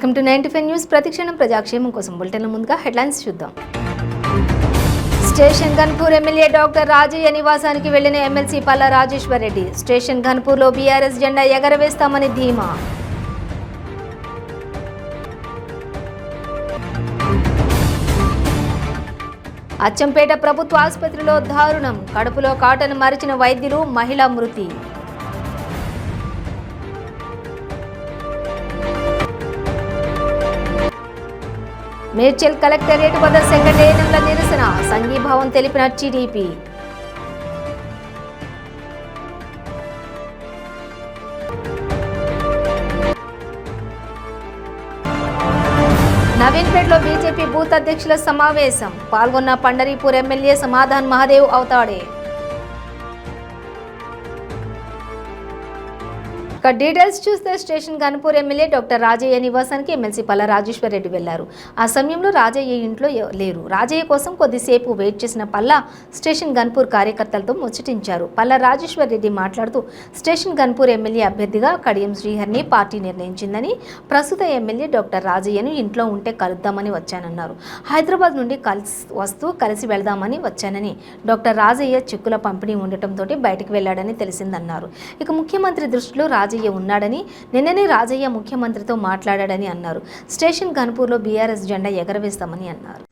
Welcome to 95 news. ప్రతిక్షణం ప్రజాక్షేమం కోసం బులెటిన్ల ముందుగా హెడ్లైన్స్ చూద్దాం. Station Ghanpur MLA doctor Rajaiah నివాసానికి వెళ్లిన ఎమ్మెల్సీ పల్లా రాజేశ్వర్ రెడ్డి. స్టేషన్ గన్పూర్లో బీఆర్ఎస్ జెండా ఎగరవేస్తామని ధీమా. అచ్చంపేట ప్రభుత్వ ఆసుపత్రిలో దారుణం. కడుపులో కాటను మరిచిన వైద్యులు, మహిళ మృతి. మేడ్చల్ కలెక్టరేట్ వద్ద సెకండ్ ఏఎన్ఎంల నిరసన. సంఘీభావం తెలిపిన టీడీపీ. నవీన్పేటలో బీజేపీ బూత్ అధ్యక్షుల సమావేశం. పాల్గొన్న పండరీపూర్ ఎమ్మెల్యే సమాధాన్ మహాదేవ్ అవతాడే. డీటెయిల్స్ చూస్తే station Ghanpur MLA doctor Rajaiah నివాసానికి ఎమ్మెల్సీ పల్లా రాజేశ్వర్ రెడ్డి వెళ్లారు. ఆ సమయంలో రాజయ్య ఇంట్లో లేరు. రాజయ్య కోసం కొద్దిసేపు వెయిట్ చేసిన పల్లా స్టేషన్ గన్పూర్ కార్యకర్తలతో ముచ్చటించారు. పల్లా రాజేశ్వర్ రెడ్డి మాట్లాడుతూ స్టేషన్ గన్పూర్ ఎమ్మెల్యే అభ్యర్థిగా కడియం శ్రీహరిని పార్టీ నిర్ణయించిందని, ప్రస్తుత ఎమ్మెల్యే డాక్టర్ రాజయ్యను ఇంట్లో ఉంటే కలుద్దామని వచ్చానన్నారు. హైదరాబాద్ నుండి కలిసి వెళదామని వచ్చానని, డాక్టర్ రాజయ్య చెక్కుల పంపిణీ ఉండటంతో బయటకు వెళ్లాడని తెలిసిందన్నారు. ఇక ముఖ్యమంత్రి దృష్టిలో రాజయ్య ఉన్నాడని, నిన్ననే రాజయ్య ముఖ్యమంత్రితో మాట్లాడాడని అన్నారు. స్టేషన్ గన్పూర్లో బీఆర్ఎస్ జెండా ఎగరవేస్తామని అన్నారు.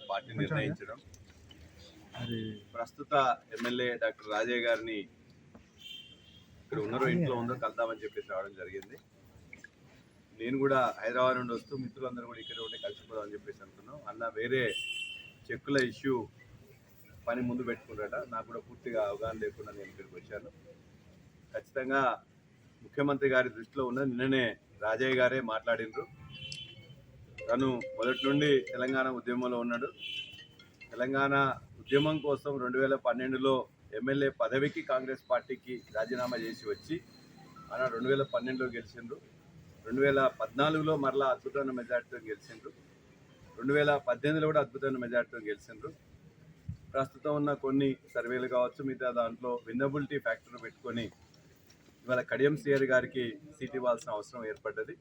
పార్టీ నిర్ణయించడం, ప్రస్తుత ఎమ్మెల్యే డాక్టర్ రాజయ్య గారిని ఇక్కడ ఉన్నారో ఇంట్లో ఉందో కలుద్దామని చెప్పేసి రావడం జరిగింది. నేను కూడా హైదరాబాద్ నుండి వస్తూ మిత్రులందరూ కూడా ఇక్కడ ఉంటే కలిసిపోదామని చెప్పేసి అనుకున్నాం. అలా వేరే చెక్కుల ఇష్యూ పని ముందు పెట్టుకున్నారట. నాకు కూడా పూర్తిగా అవగాహన లేకుండా నేను ఇక్కడికి వచ్చాను. ఖచ్చితంగా ముఖ్యమంత్రి గారి దృష్టిలో ఉన్న నిన్ననే రాజయ్య గారే మాట్లాడినరు. తను మొదటి నుండి తెలంగాణ ఉద్యమంలో ఉన్నాడు. తెలంగాణ ఉద్యమం కోసం 2012లో ఎమ్మెల్యే పదవికి కాంగ్రెస్ పార్టీకి రాజీనామా చేసి వచ్చి ఆయన 2012లో గెలిచిండ్రు. 2014లో మరలా అద్భుతమైన మెజార్టీతో గెలిచిండ్రు. 2018లో కూడా అద్భుతమైన మెజార్టీతో గెలిచిండ్రు. ప్రస్తుతం ఉన్న కొన్ని సర్వేలు కావచ్చు, మిగతా దాంట్లో విన్నబిలిటీ ఫ్యాక్టర్ పెట్టుకొని ఇవాళ కడియం శ్రీహరి గారికి సీట్ ఇవ్వాల్సిన అవసరం ఏర్పడ్డది.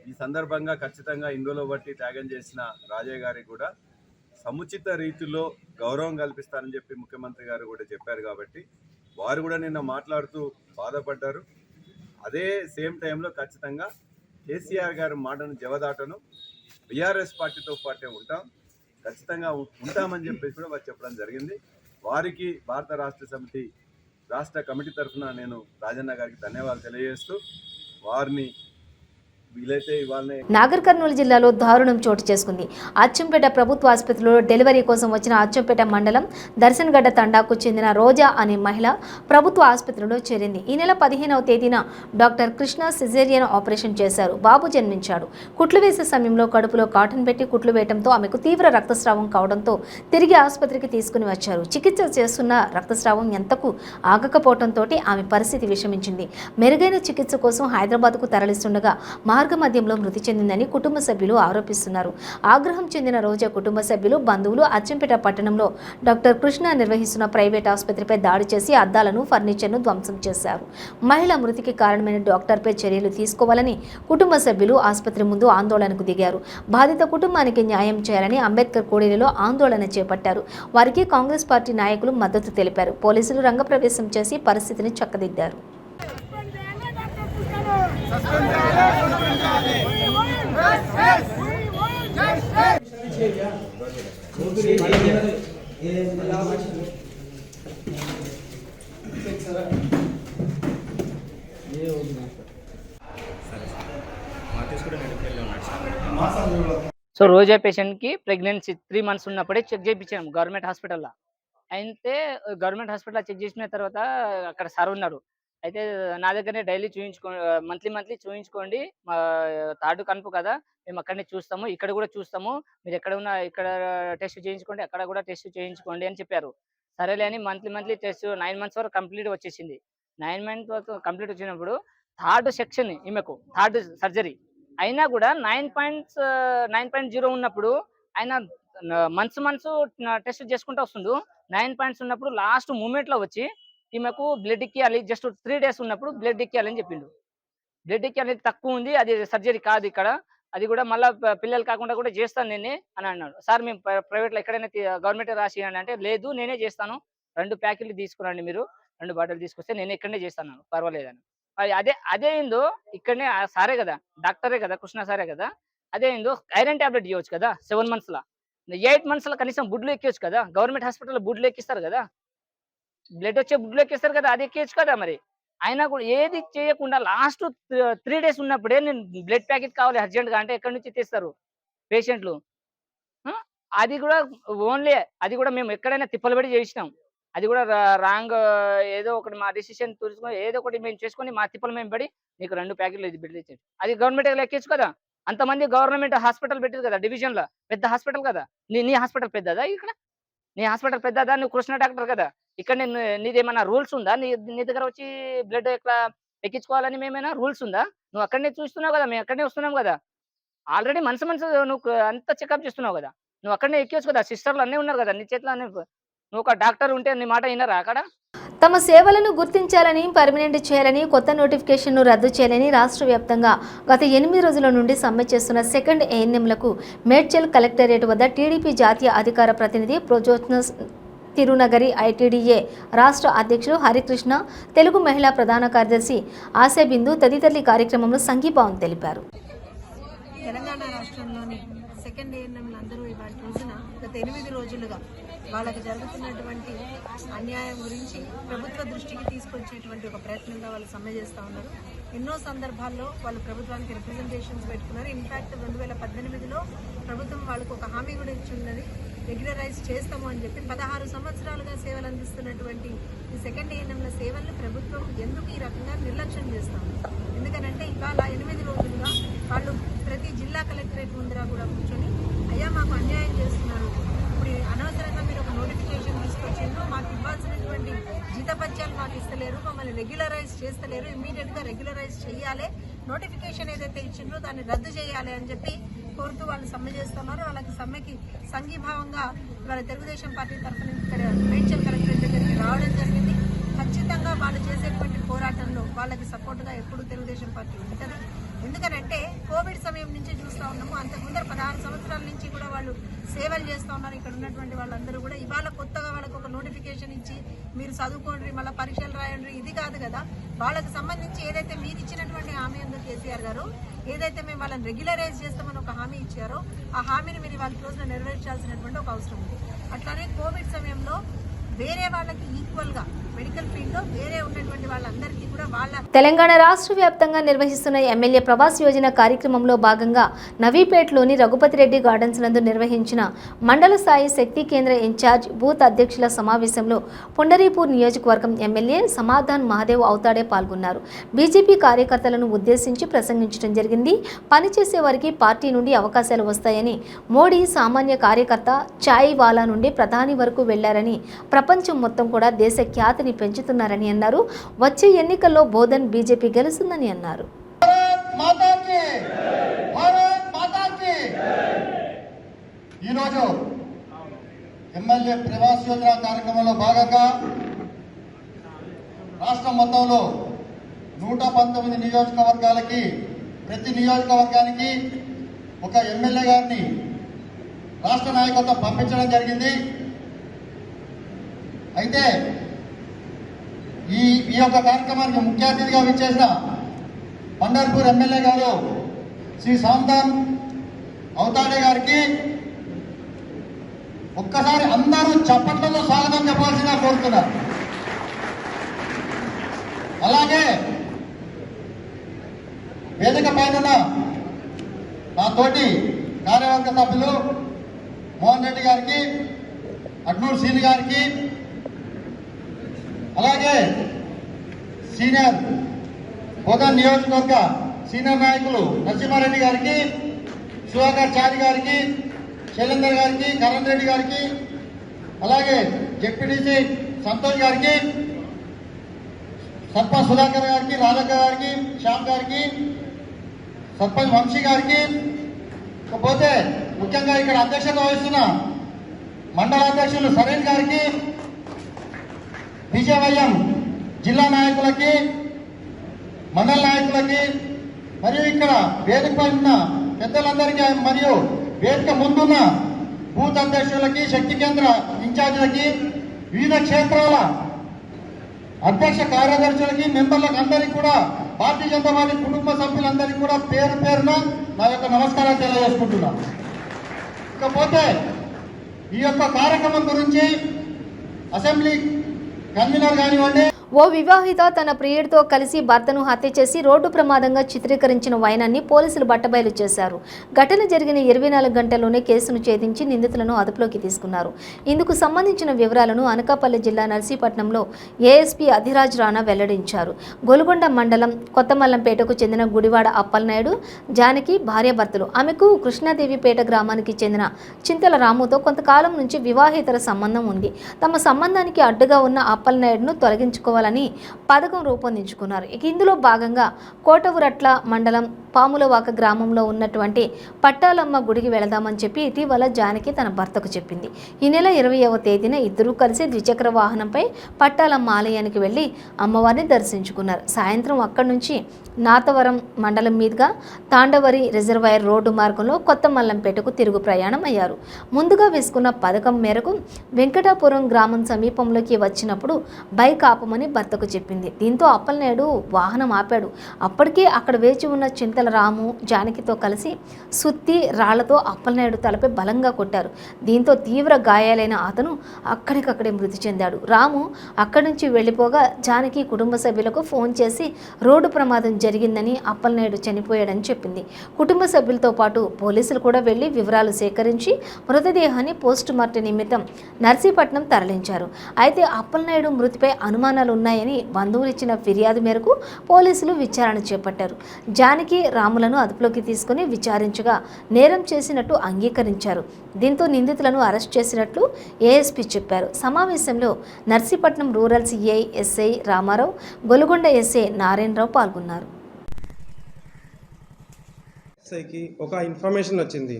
ఈ సందర్భంగా ఖచ్చితంగా ఇందులో బట్టి త్యాగం చేసిన రాజయ్య గారికి కూడా సముచిత రీతిలో గౌరవం కల్పిస్తారని చెప్పి ముఖ్యమంత్రి గారు కూడా చెప్పారు. కాబట్టి వారు కూడా నిన్న మాట్లాడుతూ బాధపడ్డారు. అదే సేమ్ టైంలో ఖచ్చితంగా కేసీఆర్ గారి మాటను జవదాటను బీఆర్ఎస్ పార్టీతో పాటే ఖచ్చితంగా ఉంటామని చెప్పేసి కూడా వారు చెప్పడం జరిగింది. వారికి భారత రాష్ట్ర సమితి రాష్ట్ర కమిటీ తరఫున నేను రాజన్న గారికి ధన్యవాదాలు తెలియజేస్తూ వారిని నాగర్ కర్నూలు జిల్లాలో దారుణం చోటు చేసుకుంది. అచ్చంపేట ప్రభుత్వ ఆసుపత్రిలో డెలివరీ కోసం వచ్చిన అచ్చంపేట మండలం దర్శన్గడ్డ తండాకు చెందిన రోజా అనే మహిళ ప్రభుత్వ ఆసుపత్రిలో చేరింది. ఈ నెల 15వ తేదీన డాక్టర్ కృష్ణ సిజేరియన్ ఆపరేషన్ చేశారు. బాబు జన్మించాడు. కుట్లు వేసే సమయంలో కడుపులో కాటన్ పెట్టి కుట్లు వేయడంతో ఆమెకు తీవ్ర రక్తస్రావం కావడంతో తిరిగి ఆసుపత్రికి తీసుకుని వచ్చారు. చికిత్స చేస్తున్న రక్తస్రావం ఎంతకు ఆగకపోవడంతో ఆమె పరిస్థితి విషమించింది. మెరుగైన చికిత్స కోసం హైదరాబాద్కు తరలిస్తుండగా మార్గమధ్యంలో మృతి చెందిందని కుటుంబ సభ్యులు ఆరోపిస్తున్నారు. ఆగ్రహం చెందిన రోజా కుటుంబ సభ్యులు, బంధువులు అచ్చంపేట పట్టణంలో డాక్టర్ కృష్ణ నిర్వహిస్తున్న ప్రైవేట్ ఆసుపత్రిపై దాడి చేసి అద్దాలను, ఫర్నిచర్ను ధ్వంసం చేశారు. మహిళ మృతికి కారణమైన డాక్టర్పై చర్యలు తీసుకోవాలని కుటుంబ సభ్యులు ఆసుపత్రి ముందు ఆందోళనకు దిగారు. బాధిత కుటుంబానికి న్యాయం చేయాలని అంబేద్కర్ కూడలిలో ఆందోళన చేపట్టారు. వారికి కాంగ్రెస్ పార్టీ నాయకులు మద్దతు తెలిపారు. పోలీసులు రంగప్రవేశం చేసి పరిస్థితిని చక్కదిద్దారు. మార్కెట్స్ కూడా నడిపి ఉన్నాడు. సో రోజా పేషెంట్కి ప్రెగ్నెన్సీ 3 మంత్స్ ఉన్నప్పుడే చెక్ చేయించాము గవర్నమెంట్ హాస్పిటల్లో. అయితే గవర్నమెంట్ హాస్పిటల్‌లో చెక్ చేసిన తర్వాత అక్కడ సార్ ఉన్నారు. అయితే నా దగ్గరనే డైలీ మంత్లీ చూయించుకోండి. థర్డ్ కనుపు కదా! మేము అక్కడనే చూస్తాము. ఇక్కడ కూడా చూస్తాము. మీరు ఎక్కడ ఉన్నా ఇక్కడ టెస్ట్ చేయించుకోండి. అక్కడ కూడా టెస్ట్ చేయించుకోండి అని చెప్పారు. సరేలే అని మంత్లీ టెస్ట్ 9 మంత్స్ వరకు కంప్లీట్ వచ్చేసింది. 9 మంత్స్ వరకు కంప్లీట్ వచ్చినప్పుడు థర్డ్ సెక్షన్ ఈమెకు థర్డ్ సర్జరీ. అయినా కూడా 9.0 ఉన్నప్పుడు ఆయన మంత్స్ టెస్ట్ చేసుకుంటూ వస్తుండు. 9 పాయింట్స్ ఉన్నప్పుడు లాస్ట్ మూమెంట్‌లో వచ్చి ఈమెకు బ్లడ్ ఎక్కియాలి. జస్ట్ 3 డేస్ ఉన్నప్పుడు బ్లడ్ ఎక్కియాలని చెప్పిండు. బ్లడ్ ఎక్కియాలి తక్కువ ఉంది. అది సర్జరీ కాదు ఇక్కడ. అది కూడా మళ్ళా పిల్లలు కాకుండా కూడా చేస్తాను నేనే అని అన్నాడు. సార్ మేము ప్రైవేట్‌లో ఎక్కడైనా గవర్నమెంట్‌లో రాసియండి అంటే, లేదు నేనే చేస్తాను. 2 ప్యాకెట్లు తీసుకురండి మీరు. 2 బాటిల్ తీసుకొస్తే నేను ఇక్కడనే చేస్తాను పర్వాలేదని. అదే ఏందో ఇక్కడనే సారే కదా! డాక్టరే కదా! కృష్ణ సారే కదా! అదే ఏందో ఐరన్ టాబ్లెట్ ఇవ్వచ్చు కదా! 7 మంత్స్‌ల. 8 మంత్స్‌ల కనీసం బుడ్లు ఎక్కియొచ్చు కదా! గవర్నమెంట్ హాస్పిటల్‌లో బుడ్లు ఎక్కిస్తారు కదా! బ్లడ్ వచ్చే బుడ్లు ఎక్కిస్తారు కదా! అది ఎక్కియొచ్చు కదా మరి. అయినా కూడా ఏది చేయకుండా లాస్ట్ 3 డేస్ ఉన్నప్పుడే నేను బ్లడ్ ప్యాకెట్ కావాలి అర్జెంట్‌గా అంటే ఎక్కడి నుంచి తెస్తారు పేషెంట్‌లు. ఆ! అది కూడా ఓన్లీ అది కూడా మేము ఎక్కడైనా తిప్పలు పడి చేసినాం. అది కూడా రాంగ్ ఏదో ఒకటి మా డెసిషన్ తీసుకొని ఏదో ఒకటి మేము చేసుకొని మా తిప్పలు మేము పడి నీకు 2 ప్యాకెట్లు ఇది బిల్ ఇచ్చేది. అది గవర్నమెంట్‌లో ఎక్కియొచ్చు కదా! అంతమంది గవర్నమెంట్ హాస్పిటల్ పెట్టింది కదా! డివిజన్‌లో. పెద్ద హాస్పిటల్ కదా! నీ హాస్పిటల్ పెద్దదా ఇక్కడ? నీ హాస్పిటల్ పెద్దదా? నువ్వు కృష్ణ డాక్టర్ కదా! ఇక్కడ నీదేమన్నా రూల్స్ ఉందా? నీ దగ్గర వచ్చి బ్లడ్ ఎట్లా ఎక్కించుకోవాలని మేమైనా రూల్స్ ఉందా? నువ్వు అక్కడనే చూస్తున్నావు కదా! మేము అక్కడనే వస్తున్నాం కదా! ఆల్రెడీ మనసు నువ్వు అంతా చెకప్ చేస్తున్నావు కదా! నువ్వు అక్కడనే ఎక్కియొచ్చు కదా! సిస్టర్‌లు అన్నీ ఉన్నారు కదా! నీ చేతిలో అన్నీ నువ్వు ఒక డాక్టర్ ఉంటే నీ మాట వినరా అక్కడ? తమ సేవలను గుర్తించాలని, పర్మినెంట్ చేయాలని, కొత్త నోటిఫికేషన్ను రద్దు చేయాలని రాష్ట్ర వ్యాప్తంగా గత 8 రోజుల నుండి సమ్మె చేస్తున్న సెకండ్ ఏఎన్ఎంలకు మేడ్చల్ కలెక్టరేట్ వద్ద టీడీపీ జాతీయ అధికార ప్రతినిధి ప్రొజోత్న తిరునగరి ఐటీడీఏ రాష్ట్ర అధ్యక్షులు హరికృష్ణ, తెలుగు మహిళా ప్రధాన కార్యదర్శి ఆశయబిందు తదితరులు కార్యక్రమంలో సంఘీభావం తెలిపారు. తెలంగాణ రాష్ట్రంలోని సెకండ్ ఏఎన్ఎంలు అందరూ ఇవాళ రోజున గత 8 రోజులుగా వాళ్ళకి జరుగుతున్నటువంటి అన్యాయం గురించి ప్రభుత్వ దృష్టికి తీసుకొచ్చేటువంటి ఒక ప్రయత్నంగా వాళ్ళు సమ్మె చేస్తూ ఉన్నారు. ఎన్నో సందర్భాల్లో వాళ్ళు ప్రభుత్వానికి రిప్రజెంటేషన్స్ పెట్టుకున్నారు. ఇన్ఫాక్ట్ 2018లో ప్రభుత్వం వాళ్ళకు ఒక హామీ కూడా ఇచ్చిందని రెగ్యులరైజ్ చేస్తాము అని చెప్పి 16 సంవత్సరాలుగా సేవలు అందిస్తున్నటువంటి ఈ సెకండ్ ఏఎన్ఎంల సేవలను ప్రభుత్వం ఎందుకు ఈ రకంగా నిర్లక్ష్యం చేస్తాము? ఎందుకనంటే ఇవాళ 8 రోజులుగా వాళ్ళు ప్రతి జిల్లా కలెక్టరేట్ ముందర కూడా కూర్చొని అయ్యా మాకు అన్యాయం చేస్తున్నారు, ఇప్పుడు అనవసరంగా మీరు ఒక నోటిఫికేషన్ తీసుకొచ్చిండ్రు, మాకు ఇవ్వాల్సినటువంటి జీతభత్యాలు మాకు ఇస్తలేరు, మమ్మల్ని రెగ్యులరైజ్ చేస్తలేరు, ఇమ్మీడియట్గా రెగ్యులరైజ్ చేయాలి, నోటిఫికేషన్ ఏదైతే ఇచ్చిండ్రో దాన్ని రద్దు చేయాలి అని చెప్పి కోరుతూ వాళ్ళు సమ్మె చేస్తున్నారు. వాళ్ళకి సమ్మెకి సంఘీభావంగా వాళ్ళ తెలుగుదేశం పార్టీ తరఫున ఇక్కడ మేడ్చల్ కలెక్టరేట్ దగ్గరికి రావడం జరిగింది. ఖచ్చితంగా వాళ్ళు చేసేటువంటి పోరాటంలో వాళ్ళకి సపోర్టుగా ఎప్పుడు తెలుగుదేశం పార్టీ ఉంటుంది. ఎందుకనంటే కోవిడ్ సమయం నుంచి చూస్తూ ఉన్నాము, అంతకుముందు 16 సంవత్సరాల నుంచి కూడా వాళ్ళు సేవలు చేస్తూ ఉన్నారు. ఇక్కడ ఉన్నటువంటి వాళ్ళందరూ కూడా ఇవాళ కొత్తగా వాళ్ళకు ఒక నోటిఫికేషన్ ఇచ్చి మీరు చదువుకోండి, మళ్ళీ పరీక్షలు రాయండి, ఇది కాదు కదా. వాళ్ళకి సంబంధించి ఏదైతే మీరు ఇచ్చినటువంటి హామీ ఉందో కేసీఆర్ గారు, ఏదైతే మేము వాళ్ళని రెగ్యులరైజ్ చేస్తామని ఒక హామీ ఇచ్చారో ఆ హామీని మీరు వాళ్ళ రోజున నెరవేర్చాల్సినటువంటి ఒక అవసరం ఉంది. అట్లానే కోవిడ్ సమయంలో వేరే వాళ్ళకి ఈక్వల్గా మెడికల్ ఫీల్డ్లో వేరే ఉన్నటువంటి వాళ్ళందరికీ కూడా వాళ్ళ తెలంగాణ రాష్ట్ర వ్యాప్తంగా నిర్వహిస్తున్న ఎమ్మెల్యే ప్రవాస్ యోజన కార్యక్రమంలో భాగంగా నవీపేట్లోని రఘుపతిరెడ్డి గార్డెన్స్ నందు నిర్వహించిన మండల స్థాయి శక్తి కేంద్ర ఇన్ఛార్జ్ బూత్ అధ్యక్షుల సమావేశంలో పుండరీపూర్ నియోజకవర్గం ఎమ్మెల్యే సమాధాన్ మహాదేవ్ అవుతాడే పాల్గొన్నారు. బీజేపీ కార్యకర్తలను ఉద్దేశించి ప్రసంగించడం జరిగింది. పనిచేసే వారికి పార్టీ నుండి అవకాశాలు వస్తాయని, మోడీ సామాన్య కార్యకర్త చాయ్ వాలా నుండి ప్రధాని వరకు వెళ్లారని, ప్రపంచం మొత్తం కూడా దేశ ఖ్యాతిని పెంచుతున్నారని అన్నారు. వచ్చే ఎన్నికల్లో బోధన్ బీజేపీ గెలుస్తుందని అన్నారు. ఈరోజు ఎమ్మెల్యే ప్రవాస్ యోజన కార్యక్రమంలో భాగంగా రాష్ట్రం మొత్తంలో 119 నియోజకవర్గాలకి ప్రతి నియోజకవర్గానికి ఒక ఎమ్మెల్యే గారిని రాష్ట్ర నాయకత్వం పంపించడం జరిగింది. అయితే ఈ యొక్క కార్యక్రమానికి ముఖ్య అతిథిగా విచ్చేసిన పండర్పూర్ ఎమ్మెల్యే గారు శ్రీ సామ్దాన్ అవుతాడే గారికి ఒక్కసారి అందరూ చప్పట్లతో స్వాగతం చెప్పాల్సిందిగా కోరుతున్నారు. అలాగే వేదిక పైన నా తోటి కార్యవర్గ సభ్యులు మోహన్ రెడ్డి గారికి, అడ్నూరు శ్రీని గారికి, అలాగే సీనియర్ బోధన్ నియోజకవర్గ సీనియర్ నాయకులు నరసింహారెడ్డి గారికి, సుధాకర్ చారి గారికి, శైలేందర్ గారికి, కరణ్ రెడ్డి గారికి, అలాగే జెడ్పీటీసీ సంతోష్ గారికి, సర్పంచ్ సుధాకర్ గారికి, రాజక్క గారికి, శ్యామ్ గారికి, సర్పంచ్ వంశీ గారికి, పోతే ముఖ్యంగా ఇక్కడ అధ్యక్షత వహిస్తున్న మండల అధ్యక్షులు సరేన్ గారికి, బీజేవైఎం జిల్లా నాయకులకి, మండల నాయకులకి, మరియు ఇక్కడ వేదికపై ఉన్న పెద్దలందరికీ మరియు వేదిక ముందున్న బూత్ అధ్యక్షులకి, శక్తి కేంద్ర ఇన్ఛార్జీలకి, వివిధ క్షేత్రాల అధ్యక్ష కార్యదర్శులకి, మెంబర్లకు అందరికీ కూడా భారతీయ జనతా పార్టీ కుటుంబ సభ్యులందరికీ కూడా పేరు పేరున నా యొక్క నమస్కారాలు తెలియజేసుకుంటున్నాను. ఇకపోతే ఈ యొక్క కార్యక్రమం గురించి అసెంబ్లీ కన్వీనర్ కానివ్వండి, ఓ వివాహిత తన ప్రియుడితో కలిసి భర్తను హత్య చేసి రోడ్డు ప్రమాదంగా చిత్రీకరించిన వైనాన్ని పోలీసులు బట్టబయలు చేశారు. ఘటన జరిగిన 24 గంటల్లోనే కేసును ఛేదించి నిందితులను అదుపులోకి తీసుకున్నారు. ఇందుకు సంబంధించిన వివరాలను అనకాపల్లి జిల్లా నర్సీపట్నంలో ఏఎస్పీ అధిరాజ్ రాణా వెల్లడించారు. గొలుగొండ మండలం కొత్తమల్లంపేటకు చెందిన గుడివాడ అప్పలనాయుడు జానకి భార్యాభర్తలు. ఆమెకు కృష్ణాదేవిపేట గ్రామానికి చెందిన చింతల రాముతో కొంతకాలం నుంచి వివాహేతర సంబంధం ఉంది. తమ సంబంధానికి అడ్డుగా ఉన్న అప్పలనాయుడును తొలగించుకోవాలి పథకం రూపొందించుకున్నారు. ఇందులో భాగంగా కోటవురట్ల మండలం పాములవాక గ్రామంలో ఉన్నటువంటి పట్టాలమ్మ గుడికి వెళదామని చెప్పి ఇటీవల జానకి తన భర్తకు చెప్పింది. ఈ నెల 20వ తేదీన ఇద్దరూ కలిసి ద్విచక్ర వాహనంపై పట్టాలమ్మ ఆలయానికి వెళ్లి అమ్మవారిని దర్శించుకున్నారు. సాయంత్రం అక్కడి నుంచి నాతవరం మండలం మీదుగా తాండవరి రిజర్వాయర్ రోడ్డు మార్గంలో కొత్త మల్లంపేటకు తిరుగు ప్రయాణం అయ్యారు. ముందుగా వేసుకున్న పథకం మేరకు వెంకటాపురం గ్రామం సమీపంలోకి వచ్చినప్పుడు బైక్ ఆపమని భర్తకు చెప్పింది. దీంతో అప్పలనాయుడు వాహనం ఆపాడు. అప్పటికే అక్కడ వేచి ఉన్న చింతల రాము జానకితో కలిసి సుత్తి రాళ్లతో అప్పలనాయుడు తలపై బలంగా కొట్టారు. దీంతో తీవ్ర గాయాలైన అతను అక్కడికక్కడే మృతి చెందాడు. రాము అక్కడి నుంచి వెళ్లిపోగా జానకి కుటుంబ సభ్యులకు ఫోన్ చేసి రోడ్డు ప్రమాదం జరిగిందని, అప్పలనాయుడు చనిపోయాడని చెప్పింది. కుటుంబ సభ్యులతో పాటు పోలీసులు కూడా వెళ్లి వివరాలు సేకరించి మృతదేహాన్ని పోస్టుమార్టం నిమిత్తం నర్సీపట్నం తరలించారు. అయితే అప్పలనాయుడు మృతిపై అనుమానాలు ఉన్నాయని బంధువులు ఇచ్చిన ఫిర్యాదు మేరకు పోలీసులు విచారణ చేపట్టారు. జానకి రాములను అదుపులోకి తీసుకుని విచారించగా నేరం చేసినట్టు అంగీకరించారు. దీంతో నిందితులను అరెస్ట్ చేసినట్లు ఏఎస్పీ చెప్పారు. సమావేశంలో Narsipatnam rural CI SI Rama Rao, Golugonda SI Narayana Rao పాల్గొన్నారు. ఒక ఇన్ఫర్మేషన్ వచ్చింది.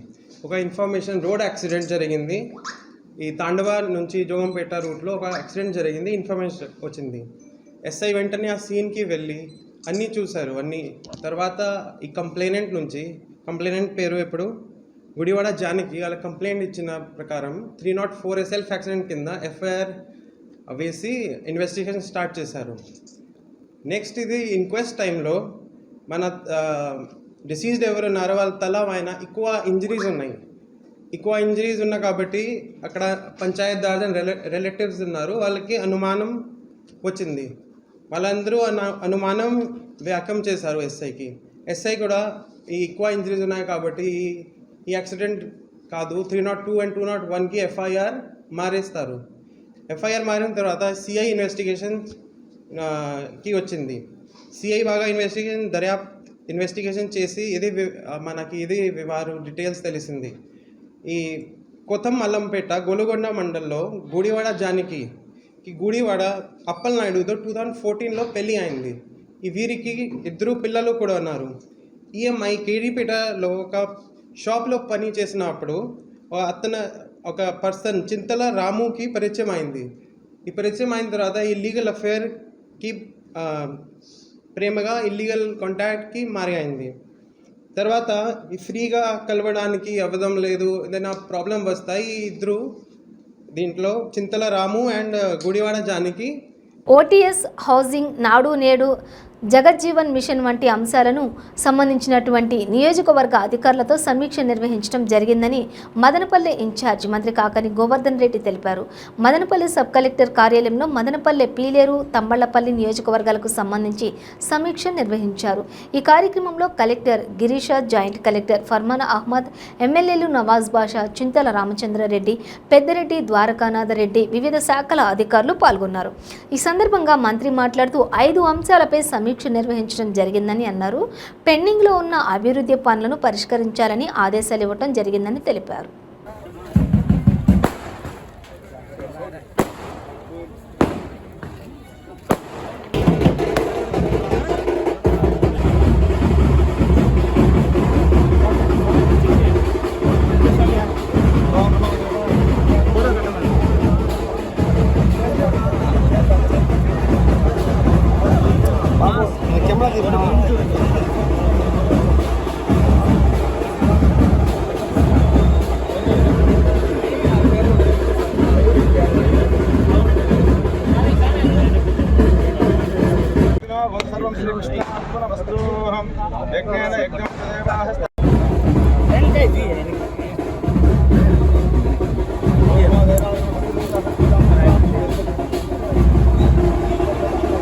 రోడ్ యాక్సిడెంట్ జరిగింది. ఈ తాండవ నుంచి జోగంపేట రూట్లో ఒక యాక్సిడెంట్ జరిగింది, ఇన్ఫర్మేషన్ వచ్చింది. ఎస్ఐ వెంటనే ఆ సీన్కి వెళ్ళి అన్నీ చూశారు. తర్వాత ఈ కంప్లైనెంట్ పేరు ఇప్పుడు గుడివాడ జానకి, వాళ్ళ కంప్లైంట్ ఇచ్చిన ప్రకారం 304 సెల్ఫ్ యాక్సిడెంట్ కింద ఎఫ్ఐఆర్ వేసి ఇన్వెస్టిగేషన్ స్టార్ట్ చేశారు. నెక్స్ట్ ఇది ఇంక్వెస్ట్ టైంలో మన డిసీజ్డ్ ఎవరు ఉన్నారో వాళ్ళ తల ఆయన ఎక్కువ ఇంజరీస్ ఉన్నాయి కాబట్టి అక్కడ పంచాయత్ దార్జన్ రిలేటివ్స్ ఉన్నారు, వాళ్ళకి అనుమానం వచ్చింది. వాళ్ళందరూ అనుమానం వ్యాఖ్యం చేశారు ఎస్ఐకి. ఎస్ఐ కూడా ఈ ఎక్కువ ఇంజరీస్ ఉన్నాయి కాబట్టి ఈ యాక్సిడెంట్ కాదు, 302 and 201కి ఎఫ్ఐఆర్ మారేస్తారు. ఎఫ్ఐఆర్ మారిన తర్వాత సిఐ ఇన్వెస్టిగేషన్కి వచ్చింది. సిఐ బాగా ఇన్వెస్టిగేషన్ చేసి ఇది వారు డీటెయిల్స్ తెలిసింది. ఈ కొత్త మల్లంపేట గొలుగొండ మండలంలో గుడివాడ జానకి గుడివాడ అప్పలనాయుడుతో 2014లో పెళ్ళి అయింది. వీరికి 2 పిల్లలు కూడా ఉన్నారు. ఈ అమ్మాయి కేడీపేటలో ఒక షాప్లో పని చేసినప్పుడు ఒక పర్సన్ చింతల రాముకి పరిచయం అయింది. ఈ పరిచయం అయిన తర్వాత ఈ లీగల్ అఫేర్కి ప్రేమగా ఇల్లీగల్ కాంటాక్ట్కి మారి అయింది. తర్వాత ఈ ఫ్రీగా కలవడానికి అవ్వడం లేదు, ఏదైనా ప్రాబ్లం వస్తాయి. ఇద్దరు దీంట్లో Chintala Ramu and Gudivada Janaki OTS housing Nadu Nedu Jagjivan machine వంటి అంశాలను సంబంధించినటువంటి నియోజకవర్గ అధికారులతో సమీక్ష నిర్వహించడం జరిగిందని మదనపల్లె ఇన్ఛార్జ్ మంత్రి కాకాని గోవర్ధన్ రెడ్డి తెలిపారు. మదనపల్లె సబ్ కలెక్టర్ కార్యాలయంలో మదనపల్లె, పీలేరు, తంబళ్లపల్లి నియోజకవర్గాలకు సంబంధించి సమీక్ష నిర్వహించారు. ఈ కార్యక్రమంలో collector Girisha, joint collector Farmana Ahmed, ఎమ్మెల్యేలు నవాజ్ బాషా, చింతల రామచంద్రారెడ్డి, పెద్దిరెడ్డి, ద్వారకానాథ్ రెడ్డి, వివిధ శాఖల అధికారులు పాల్గొన్నారు. ఈ సందర్భంగా మంత్రి మాట్లాడుతూ 5 అంశాలపై సమీక్ష నిర్వహించడం జరిగిందని అన్నారు. పెండింగ్ లో ఉన్న అభివృద్ధి పనులను పరిష్కరించాలని ఆదేశాలు ఇవ్వడం జరిగిందని తెలిపారు.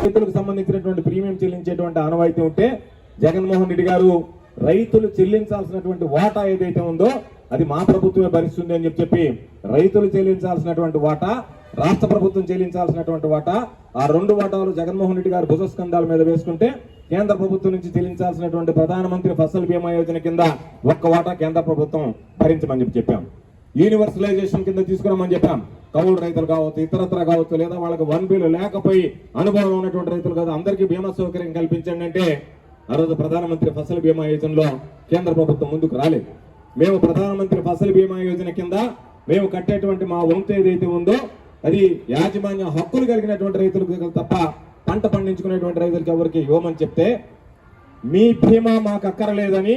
రైతులకు సంబంధించినటువంటి ప్రీమియం చెల్లించేటువంటి ఆనవాయితీ ఉంటే జగన్మోహన్ రెడ్డి గారు రైతులు చెల్లించాల్సినటువంటి వాటా ఏదైతే ఉందో అది మా ప్రభుత్వమే భరిస్తుంది అని చెప్పి రైతులు చెల్లించాల్సినటువంటి వాటా, రాష్ట్ర ప్రభుత్వం చెల్లించాల్సినటువంటి వాటా, ఆ 2 వాటాలు జగన్మోహన్ రెడ్డి గారు భుజస్కంధాల మీద వేసుకుంటే కేంద్ర ప్రభుత్వం నుంచి చెల్లించాల్సినటువంటి ప్రధానమంత్రి ఫసల్ బీమా యోజన కింద 1 వాటా కేంద్ర ప్రభుత్వం భరించమని చెప్పాం. యూనివర్సలైజేషన్ కింద తీసుకురామని చెప్పాం. కౌలు రైతులు కావచ్చు, ఇతరత్ర కావచ్చు, లేదా వాళ్ళకి 1 లేకపోయి అనుభవం ఉన్నటువంటి రైతులు కాదు, అందరికీ బీమా సౌకర్యం కల్పించండి అంటే ఆ రోజు ప్రధానమంత్రి ఫసల్ బీమా యోజనలో కేంద్ర ప్రభుత్వం ముందుకు రాలేదు. మేము ప్రధానమంత్రి ఫసల్ బీమా యోజన కింద మేము కట్టేటువంటి మా వంతు ఏదైతే ఉందో అది యాజమాన్య హక్కులు కలిగినటువంటి రైతులకు తప్ప పంట పండించుకునేటువంటి రైతులకు ఎవరికి ఇవ్వమని చెప్తే మీ బీమా మాకు అక్కరలేదని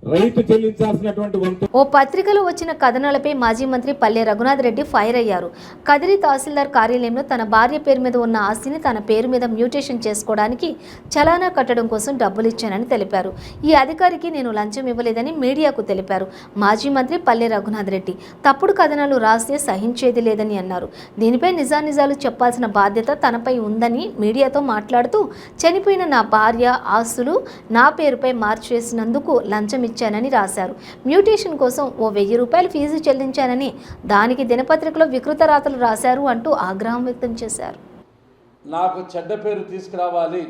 రైతు చెల్లించాల్సినటువంటి వంతు. ఓ పత్రికలో వచ్చిన కథనాలపై మాజీ మంత్రి పల్లె రఘునాథ్ రెడ్డి ఫైర్ అయ్యారు. కదిరి తహసీల్దార్ కార్యాలయంలో తన భార్య పేరు మీద ఉన్న ఆస్తిని తన పేరు మీద మ్యూటేషన్ చేసుకోవడానికి చలానా కట్టడం కోసం డబ్బులు ఇచ్చానని తెలిపారు. ఈ అధికారికి నేను లంచం ఇవ్వలేదని మీడియాకు తెలిపారు. మాజీ మంత్రి పల్లె రఘునాథ్ రెడ్డి తప్పుడు కథనాలు రాస్తే సహించేది లేదని అన్నారు. దీనిపై నిజానిజాలు చెప్పాల్సిన బాధ్యత తనపై ఉందని మీడియాతో మాట్లాడుతూ చనిపోయిన నా భార్య ఆస్తులు నా పేరుపై మార్చేసినందుకు లంచం ఇచ్చానని రాశారు. మ్యూటేషన్ కోసం ఓ 1000 రూపాయలు ఫీజు చెల్లించానని దానికి దినపత్రికలో వికృత రాతలు రాశారు అంటూ ఆగ్రహం వ్యక్తం చేశారు. నాకు చెడ్డ పేరు తీసుకురావాలి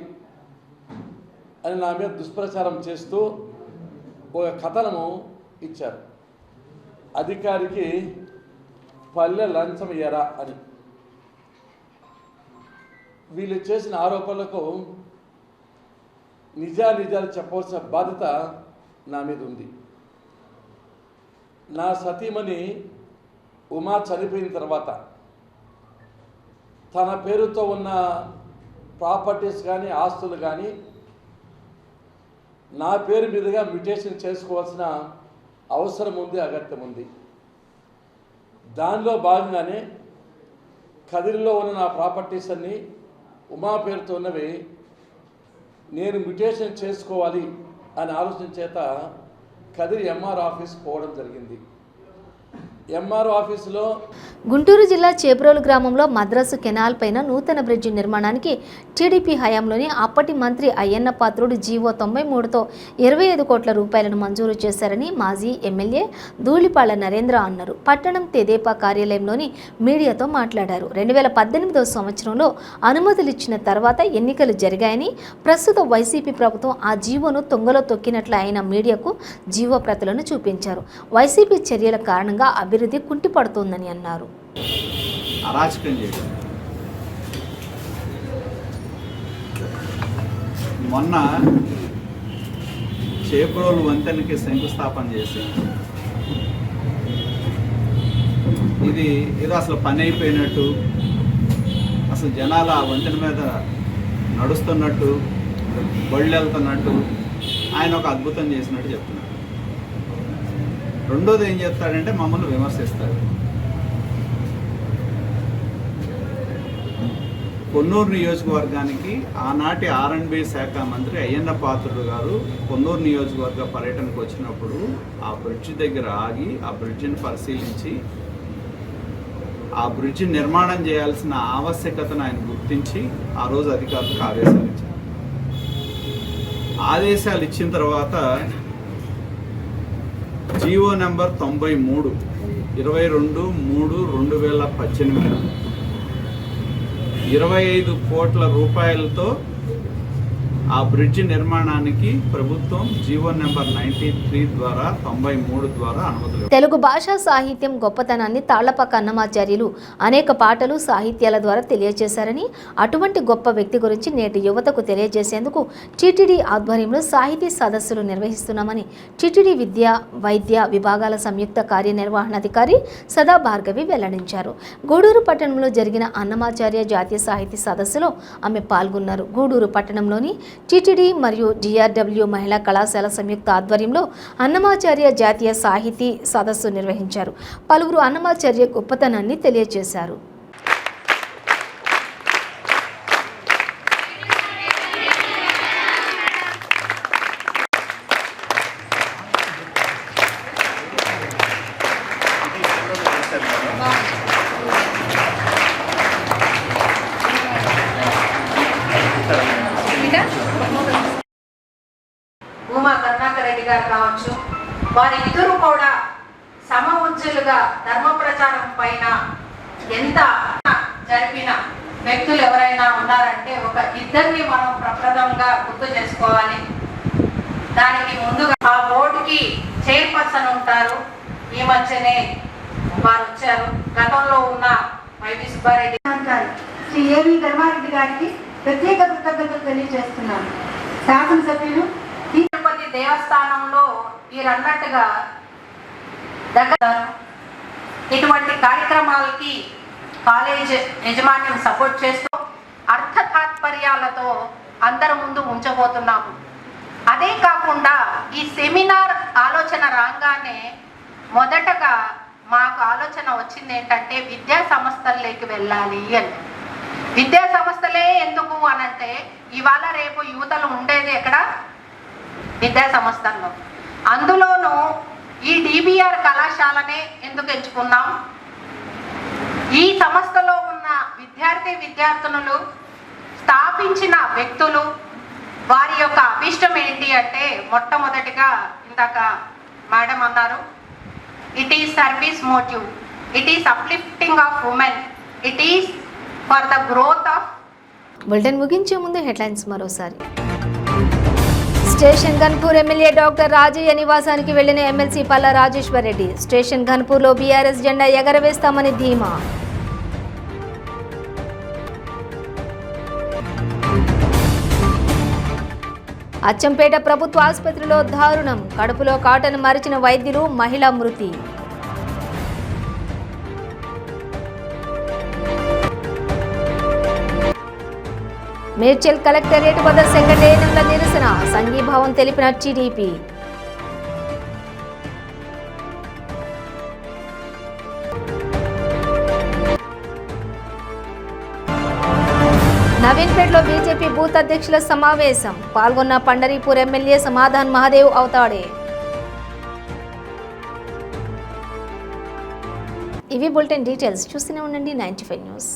అని నా మీద దుష్ప్రచారం చేస్తూ ఒక కథనము ఇచ్చారు. అధికారికి పల్లె లంచం ఇయ్యరా అని. వీళ్ళు చేసిన ఆరోపణలకు నిజాలు చెప్పవలసిన బాధ్యత నా మీద ఉంది. నా సతీమణి ఉమా చనిపోయిన తర్వాత తన పేరుతో ఉన్న ప్రాపర్టీస్ కానీ ఆస్తులు కానీ నా పేరు మీదుగా మ్యూటేషన్ చేసుకోవాల్సిన అవసరం ఉంది, అగత్యం ఉంది. దానిలో భాగంగానే కదిరిలో ఉన్న నా ప్రాపర్టీస్ అన్నీ ఉమా పేరుతో ఉన్నవి నేను మ్యూటేషన్ చేసుకోవాలి అని ఆలోచన చేత కదిరి ఎంఆర్ ఆఫీస్ పోవడం జరిగింది. ఎంఆర్ఓ ఆఫీసులో గుంటూరు జిల్లా చేబ్రోలు గ్రామంలో మద్రాసు కెనాల్ పైన నూతన బ్రిడ్జి నిర్మాణానికి టీడీపీ హయాంలోని అప్పటి మంత్రి అయ్యన్న పాత్రుడు జీవో 93తో 25 కోట్ల రూపాయలను మంజూరు చేశారని మాజీ ఎమ్మెల్యే ధూళిపాళ్ల నరేంద్ర అన్నారు. పట్టణం తెదేపా కార్యాలయంలోని మీడియాతో మాట్లాడారు. 2018వ సంవత్సరంలో అనుమతులు ఇచ్చిన తర్వాత ఎన్నికలు జరిగాయని, ప్రస్తుత వైసీపీ ప్రభుత్వం ఆ జీవోను తుంగలో తొక్కినట్లు ఆయన మీడియాకు జీవో ప్రతులను చూపించారు. వైసీపీ చర్యల కారణంగా అభివృద్ధి కుంటిపడుతోందని అన్నారు. అరాచకం చేయడం. మొన్న చేబ్రోలు వంతెనకి శంకుస్థాపన చేసి ఇది ఏదో అసలు పని అయిపోయినట్టు, అసలు జనాలు ఆ వంతెన మీద నడుస్తున్నట్టు, బళ్ళు వెళ్తున్నట్టు ఆయన ఒక అద్భుతం చేసినట్టు చెప్తున్నారు. రెండోది ఏం చెప్తాడంటే మమ్మల్ని విమర్శిస్తాడు. కొన్నూరు నియోజకవర్గానికి ఆనాటి R&B శాఖ మంత్రి అయ్యన్న పాత్రుడు గారు కొన్నూరు నియోజకవర్గ పర్యటనకు వచ్చినప్పుడు ఆ బ్రిడ్జి దగ్గర ఆగి ఆ బ్రిడ్జిని పరిశీలించి ఆ బ్రిడ్జి నిర్మాణం చేయాల్సిన ఆవశ్యకతను ఆయన గుర్తించి ఆ రోజు అధికారులకు ఆదేశాలు ఇచ్చారు. ఆదేశాలు ఇచ్చిన తర్వాత జీవో నెంబర్ 93 22/3/2018 25 కోట్ల రూపాయలతో ఆ బ్రిడ్జి నిర్మాణానికి ప్రభుత్వం జీవో నెంబర్ 93 ద్వారా 93 ద్వారా అనుమతులు. తెలుగు భాషా సాహిత్యం గొప్పతనాన్ని తాళ్లపాక అన్నమాచార్యులు అనేక పాటలు సాహిత్యాల ద్వారా తెలియజేశారని, అటువంటి గొప్ప వ్యక్తి గురించి నేటి యువతకు తెలియజేసేందుకు టీటీడీ ఆధ్వర్యంలో సాహితీ సదస్సులు నిర్వహిస్తున్నామని టీటీడీ విద్యా వైద్య విభాగాల సంయుక్త కార్యనిర్వహణాధికారి సదా భార్గవి వెల్లడించారు. గూడూరు పట్టణంలో జరిగిన అన్నమాచార్య జాతీయ సాహితీ సదస్సులో ఆమె పాల్గొన్నారు. గూడూరు పట్టణంలోని టీటీడీ మరియు DRW మహిళా కళాశాల సంయుక్త ఆధ్వర్యంలో అన్నమాచార్య జాతీయ సాహితీ సదస్సు నిర్వహించారు. పలువురు అన్నమాచార్య గొప్పతనాన్ని తెలియజేశారు. ఉమా కరుణాకర్ రెడ్డి గారు కావచ్చు, వారిద్దరూ కూడా సమ ఉజ్జులుగా ధర్మ ప్రచారం పైన ఎంత జరిపిన వ్యక్తులు ఎవరైనా ఉన్నారంటే ఒక ఇద్దరిని మనం ప్రప్రథంగా గుర్తు చేసుకోవాలి. దానికి ముందుగా ఆ బోర్డుకి చైర్పర్సన్ ఉంటారు. ఈ మధ్యనే వారు వచ్చారు. గతంలో ఉన్న వైవి సుబ్బారెడ్డి శ్రీ ఏవి ధర్మారెడ్డి గారికి ప్రత్యేక కృతజ్ఞతలు తెలియజేస్తున్నాను. శాసనసభ్యులు తిరుపతి దేవస్థానంలో మీరన్నట్టుగా దగ్గర ఇటువంటి కార్యక్రమాలకి కాలేజ్ యజమాన్యం సపోర్ట్ చేస్తూ అర్థ తాత్పర్యాలతో అందరి ముందు ఉంచబోతున్నాము. అదే కాకుండా ఈ సెమినార్ ఆలోచన రాగానే మొదటగా మాకు ఆలోచన వచ్చింది ఏంటంటే విద్యా సంస్థల్లోకి వెళ్ళాలి అని. విద్యా సంస్థలే ఎందుకు అనంటే ఇవాళ రేపు యువతలు ఉండేది ఎక్కడ? విద్యా సంస్థల్లో. అందులోనూ ఈ DBR కళాశాలనే ఎందుకు ఎంచుకున్నాం? ఈ సంస్థలో ఉన్న విద్యార్థినులు స్థాపించిన వ్యక్తులు వారి యొక్క అభిష్టం ఏంటి అంటే మొట్టమొదటిగా ఇందాక మేడం అన్నారు, it is service motive, it is uplifting of women, it is for the growth of. Bulletin ముగించే ముందు హెడ్లైన్స్ మరోసారి. Station Ghanpur MLA doctor Rajaiah నివాసానికి వెళ్లిన ఎమ్మెల్సీ పల్లా రాజేశ్వర్ రెడ్డి. స్టేషన్ ఘన్పూర్లో BRS జెండా ఎగరవేస్తామని ధీమా. అచ్చంపేట ప్రభుత్వ ఆసుపత్రిలో దారుణం. కడుపులో కాటన్ మరిచిన వైద్యులు, మహిళ మృతి. మేడ్చల్ కలెక్టరేట్ వద్ద సెకండ్ ఏఎన్ఎంల నిరసన. సంఘీభావం తెలిపిన టీడీపీ. నవీన్పేటలో బీజేపీ బూత్ అధ్యక్షుల సమావేశం. పాల్గొన్న పండరీపూర్ ఎమ్మెల్యే సమాధాన్ మహాదేవ్ అవతాడే. ఇవి బులెటిన్ డీటెయిల్స్. చూస్తూనే ఉండండి 95 న్యూస్.